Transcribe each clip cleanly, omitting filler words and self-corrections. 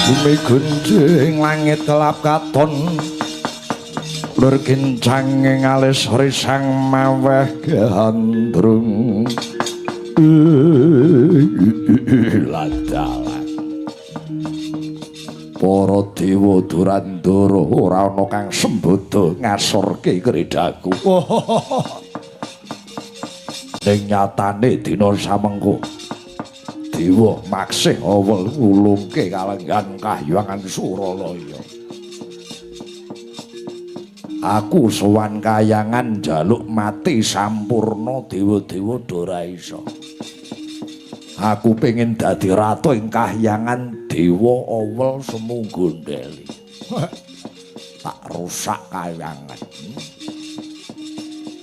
Bumi gunjing langit kelap katon lur kincang ngalis risang maweh gandrung ladalan para dewa durandara ora ana kang sembodo ngasorke kredaku ning nyatane dina samengko dewa maksih awel ngulungke kalenggan Kahyangan Suralaya. Aku sowan Kahyangan njaluk mati sampurna dewa-dewa ora iso. Aku pengin dadi ratu ing Kahyangan dewa awel semu gondeli. Tak rusak Kahyangan.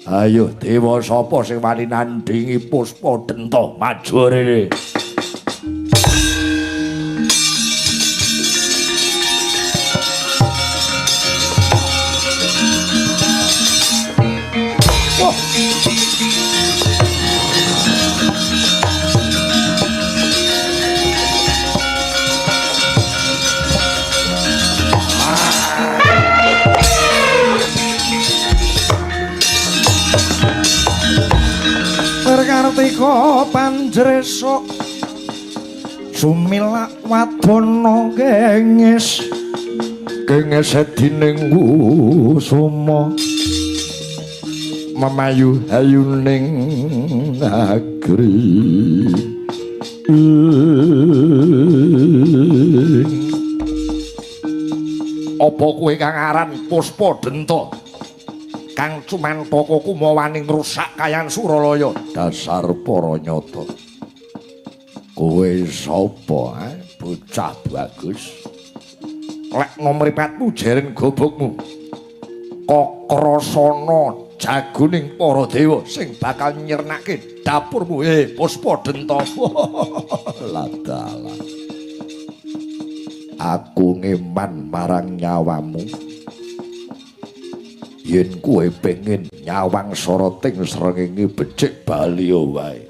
Ayo dewa sapa sing wani nandhingi Puspadenta maju rene. Kartika panjresa sumilak wadana gengis dening kusuma memayu hayuning agri apa kowe kang aran Puspadenta kang cumantaka kumawaning ngrusak Kahyangan Suralaya dasar para nyata kowe sapa bocah bagus lek nomripatmu jeren gobokmu Kakrasana jagoning para dewa sing bakal nyirnake dapurmu Puspadenta ladalah aku ngeman marang nyawamu yen kowe pengen nyawang soroting srengenge becik baliya wae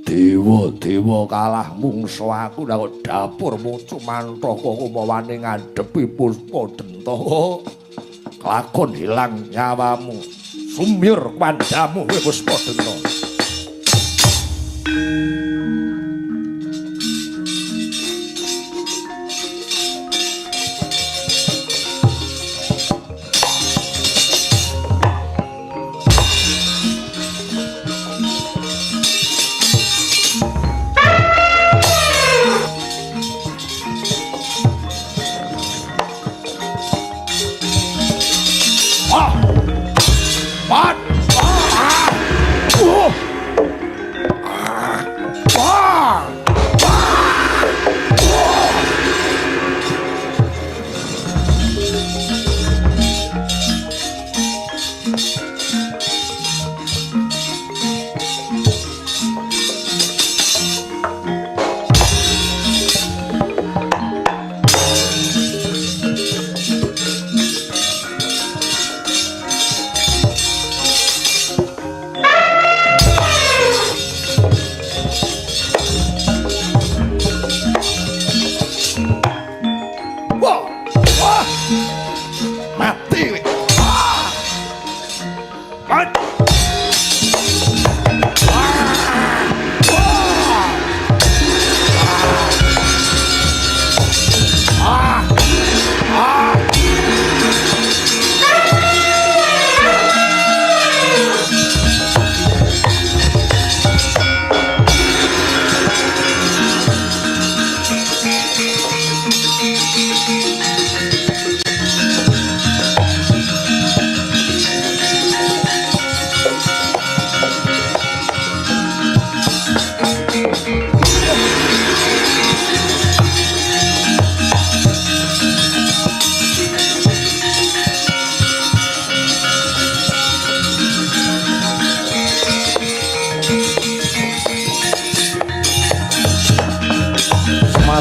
dewa-dewa kalah mungsa aku nang dapurmu cumantaka kumawane ngadepi Puspadenta kelakon hilang nyawamu sumyur pandamu Puspadenta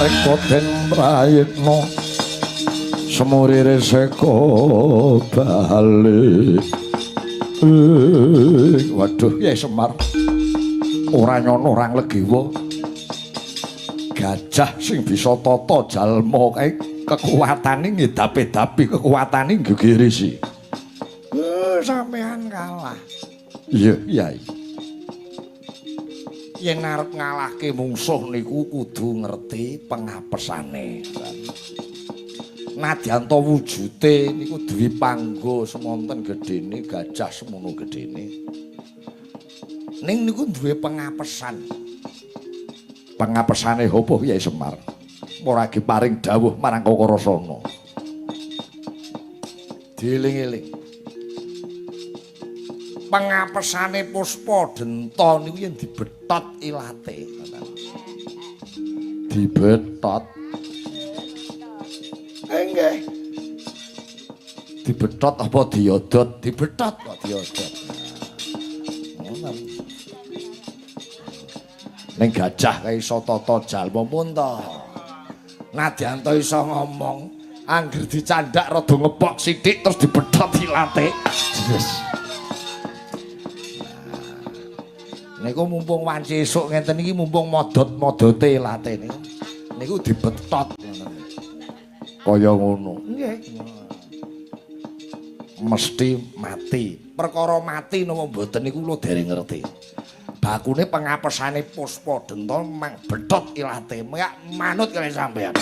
Markoten prayitna semurire seko bali. Waduh, Kyai Semar. Ora nyono orang legiwa. Gajah sing bisa tata jalma kae kekuatane ngedapi-dapi kekuatane gegirisi. Sampean kalah. Iya, Kyai. Yen arep ngalahke mungsuh niku kudu ngerti pengapesane. Nadyan to wujute niku duwe panggo semonten gedene gajah semono gedene. Ning niku duwe pengapesan. Pengapesane apa Kyai Semar? Ora ge paring dawuh marang Kakara Rasana. Dieling-eling. Pengapesane Puspa Denta niku yen dibethot ilate. Dibethot. Nggih. Dibethot apa diodot? Dibethot kok diodot. Ngono. Ning gajah kae iso tata jalma pun to. Nadyan to iso ngomong, angger dicandak rada ngepok sithik terus dibethot ilate. Yes. Niku mumpung wanci esuk ngenten iki mumpung modot-modote ilate niku. Niku dibethot ngono. Kaya ngono. Nggih. Mesti mati. Perkara mati napa mboten niku kula dereng ngerti. Bakune pengapesane Puspa Denta mang bethot ilate. Manut kali sampean.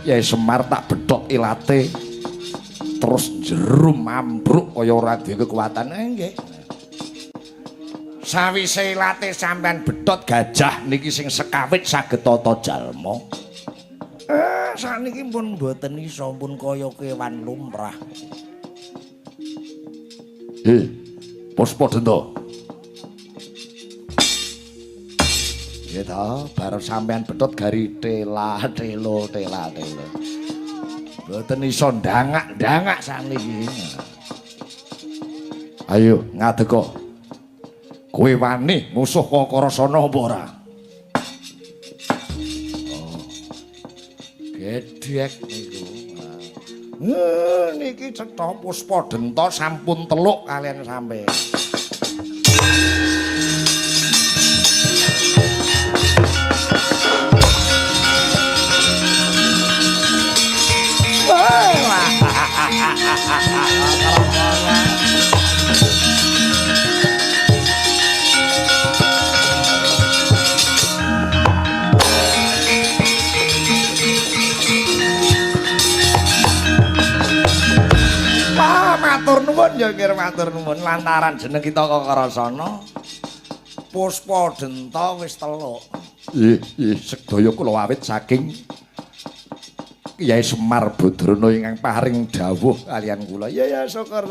Kyai Semar tak bedhot ilate terus jerum ambruk kaya ora duwe kekuatan. Nggih. Sawise ilate sampean bedhot gajah niki sing sekawit saged tata jalma. Sakniki pun mboten iso pun kaya kewan lumrah. Puspa Denta. Ya ta, bareng sampean bethot gari tela-telo. Mboten iso ndangak-ndangak sakniki. Ayo ngadeka. Kowe wani musuh Kakara Rasana apa ora? Oh. Gedhek niku. Niki cetha Puspa Denta sampun teluk kalian sampean. Matur nuwun ya kira matur nuwun lantaran jeneng kita Kakara Rasana Puspa Denta wis teluk. Nggih, sedaya kula awit saking Kyai Semar Badrana ingkang paring dawuh kalian kula. Ya syukur.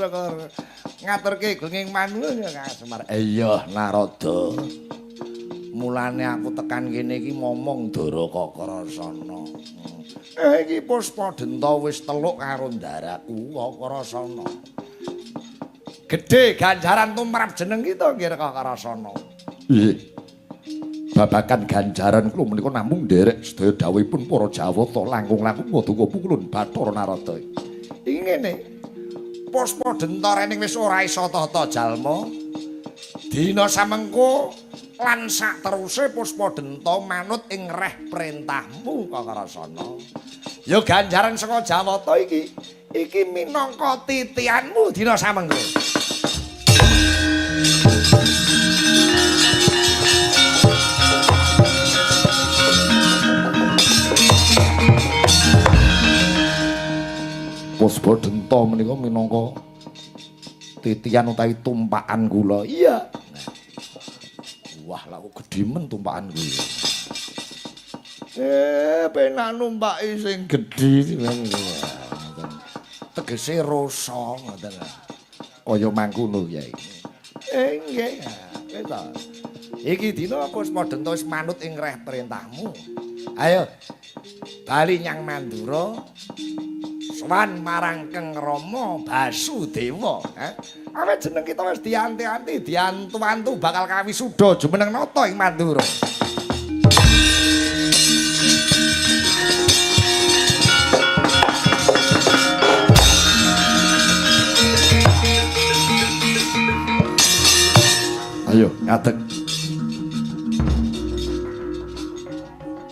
Ngaturke gunging manuwun ya Kang Semar. Iya, Narada. Mulane aku tekan kene iki momong Daraka Krasana. Iki Puspa Denta wis teluk karo ndaraku Krasana. Gedhe ganjaran tumrap jeneng kita nggih Krasana. Nggih. Babagan ganjaran kula menika namung nderek sedaya dawuhipun para Jawata langkung-langkung paduka pukulun Bathara Narada. Iki ngene. Puspa Denta rene wis ora isa tata jalma. Dina samengko lan sak teruse Puspa Denta manut ing reh perintahmu Kakrasana. Ya ganjaran saka Jawata iki minangka titianmu dina samengko. Puspa Denta menika minangka titian utawi tumpakan kula. Iya. Wah, lha kok gedhe men tumpakan kuwi. Penak numpaki sing gedhe tegese rasa ngoten. Kaya mangkono Kyai. Nggih. Eta. Iki dina Puspa Denta wis manut ing reh perintahmu. Ayo. Bali nyang Mandura. Sowan marang Keng Rama Basudewa, awet jeneng kita wis dianti-anti, diantu-antu bakal kawisuda jumeneng nata ing Mandura. Ayo, ngadeg.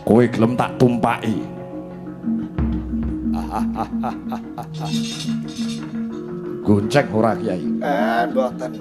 Kowe gelem tak tumpaki. Gonceng ora Kyai? Mboten.